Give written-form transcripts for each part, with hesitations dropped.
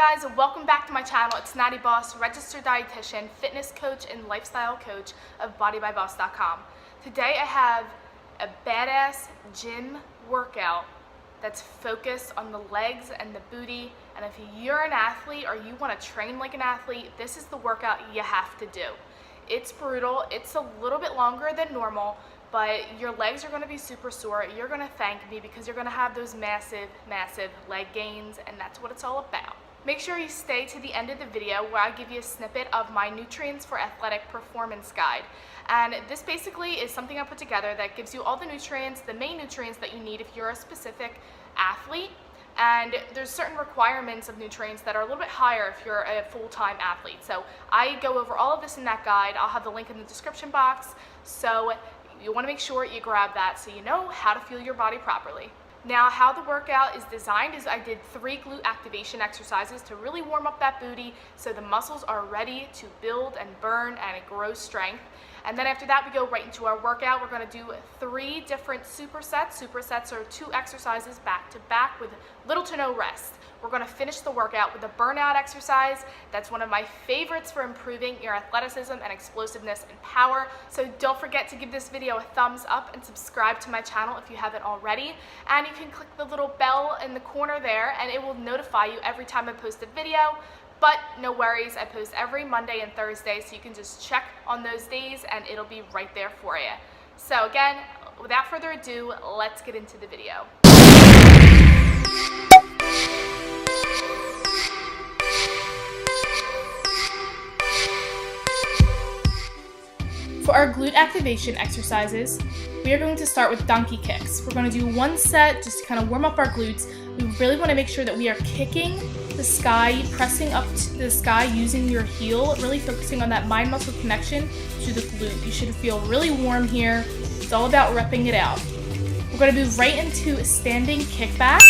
guys, welcome back to my channel. It's Natty Boss, registered dietitian, fitness coach, and lifestyle coach of bodybyboss.com. Today I have a badass gym workout that's focused on the legs and the booty, and if you're an athlete or you want to train like an athlete, this is the workout you have to do. It's brutal, it's a little bit longer than normal, but your legs are going to be super sore. You're going to thank me because you're going to have those massive leg gains, and that's what it's all about. Make sure you stay to the end of the video where I give you a snippet of my nutrients for athletic performance guide. And this basically is something I put together that gives you all the nutrients, the main nutrients that you need if you're a specific athlete. And there's certain requirements of nutrients that are a little bit higher if you're a full-time athlete. So I go over all of this in that guide. I'll have the link in the description box. So you want to make sure you grab that so you know how to fuel your body properly. Now, how the workout is designed is I did 3 glute activation exercises to really warm up that booty so the muscles are ready to build and burn and grow strength. And then after that, we go right into our workout. We're going to do 3 different supersets. Supersets are 2 exercises back to back with little to no rest. We're going to finish the workout with a burnout exercise. That's one of my favorites for improving your athleticism and explosiveness and power. So don't forget to give this video a thumbs up and subscribe to my channel if you haven't already. And you can click the little bell in the corner there and it will notify you every time I post a video. But no worries, I post every Monday and Thursday, so you can just check on those days and it'll be right there for you. So again, without further ado, let's get into the video. For our glute activation exercises, we are going to start with donkey kicks. We're going to do 1 set just to kind of warm up our glutes. We really want to make sure that we are kicking the sky, pressing up to the sky using your heel, really focusing on that mind-muscle connection to the glute. You should feel really warm here. It's all about repping it out. We're going to move right into standing kickbacks.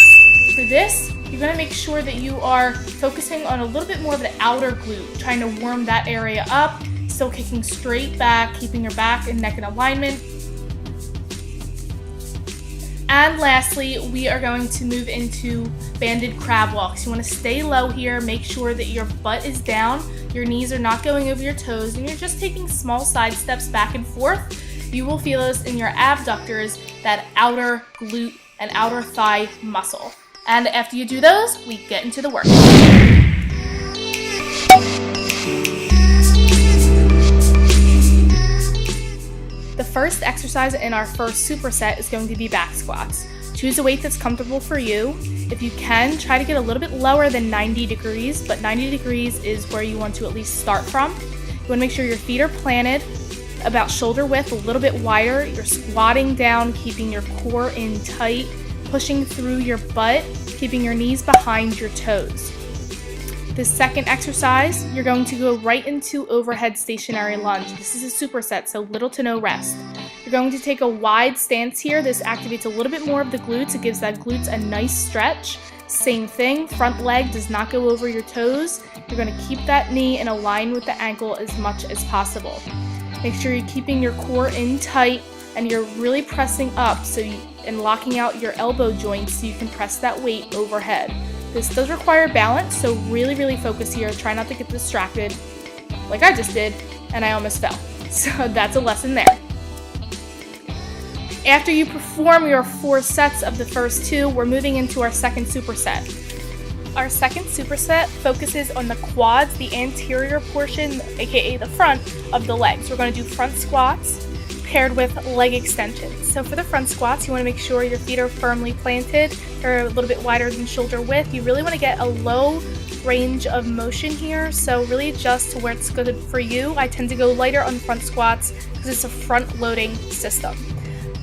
For this, you're going to make sure that you are focusing on a little bit more of the outer glute, trying to warm that area up, still kicking straight back, keeping your back and neck in alignment. And lastly, we are going to move into banded crab walks. You want to stay low here, make sure that your butt is down, your knees are not going over your toes, and you're just taking small side steps back and forth. You will feel this in your abductors, that outer glute and outer thigh muscle. And after you do those, we get into the workout. The first exercise in our first superset is going to be back squats. Choose a weight that's comfortable for you. If you can, try to get a little bit lower than 90 degrees, but 90 degrees is where you want to at least start from. You want to make sure your feet are planted about shoulder width, a little bit wider. You're squatting down, keeping your core in tight, pushing through your butt, keeping your knees behind your toes. The second exercise, you're going to go right into overhead stationary lunge. This is a superset, so little to no rest. You're going to take a wide stance here. This activates a little bit more of the glutes. It gives that glutes a nice stretch. Same thing, front leg does not go over your toes. You're going to keep that knee in a line with the ankle as much as possible. Make sure you're keeping your core in tight and you're really pressing up and locking out your elbow joints so you can press that weight overhead. This does require balance, so really focus here. Try not to get distracted like I just did, and I almost fell. So that's a lesson there. After you perform your 4 sets of the first 2, we're moving into our second superset. Our second superset focuses on the quads, the anterior portion, aka the front of the legs. We're going to do front squats paired with leg extensions. So for the front squats, you want to make sure your feet are firmly planted. They're a little bit wider than shoulder width. You really want to get a low range of motion here, so really adjust to where it's good for you. I tend to go lighter on front squats because it's a front loading system.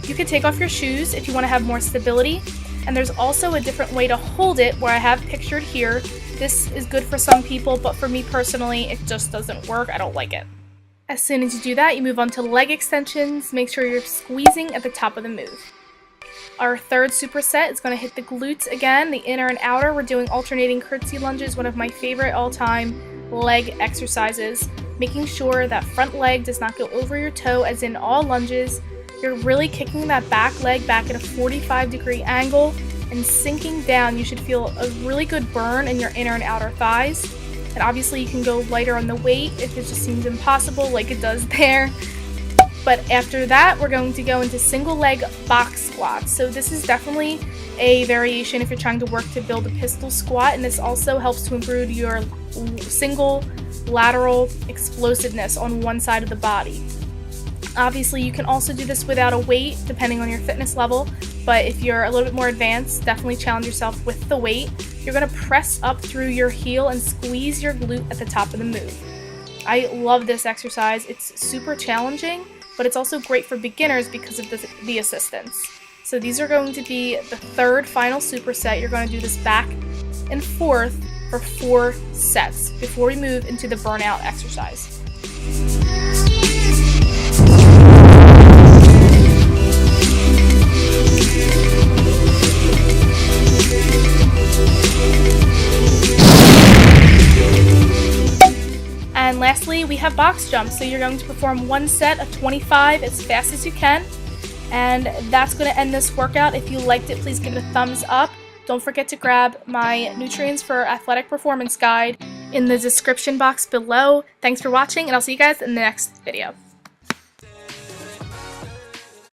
You can take off your shoes if you want to have more stability, and there's also a different way to hold it where I have pictured here. This is good for some people, but for me personally, it just doesn't work. I don't like it. As soon as you do that, you move on to leg extensions. Make sure you're squeezing at the top of the move. Our third superset is going to hit the glutes again, the inner and outer. We're doing alternating curtsy lunges, one of my favorite all-time leg exercises. Making sure that front leg does not go over your toe, as in all lunges. You're really kicking that back leg back at a 45-degree angle. and sinking down. You should feel a really good burn in your inner and outer thighs. And obviously you can go lighter on the weight if it just seems impossible like it does there. But after that, we're going to go into single leg box squats. So this is definitely a variation if you're trying to work to build a pistol squat, and this also helps to improve your single lateral explosiveness on one side of the body. Obviously, you can also do this without a weight, depending on your fitness level, but if you're a little bit more advanced, definitely challenge yourself with the weight. You're going to press up through your heel and squeeze your glute at the top of the move. I love this exercise. It's super challenging, but it's also great for beginners because of the assistance. So these are going to be the third final superset. You're going to do this back and forth for 4 sets before we move into the burnout exercise. And lastly, we have box jumps. So you're going to perform 1 set of 25 as fast as you can. And that's going to end this workout. If you liked it, please give it a thumbs up. Don't forget to grab my Nutrients for Athletic Performance guide in the description box below. Thanks for watching, and I'll see you guys in the next video.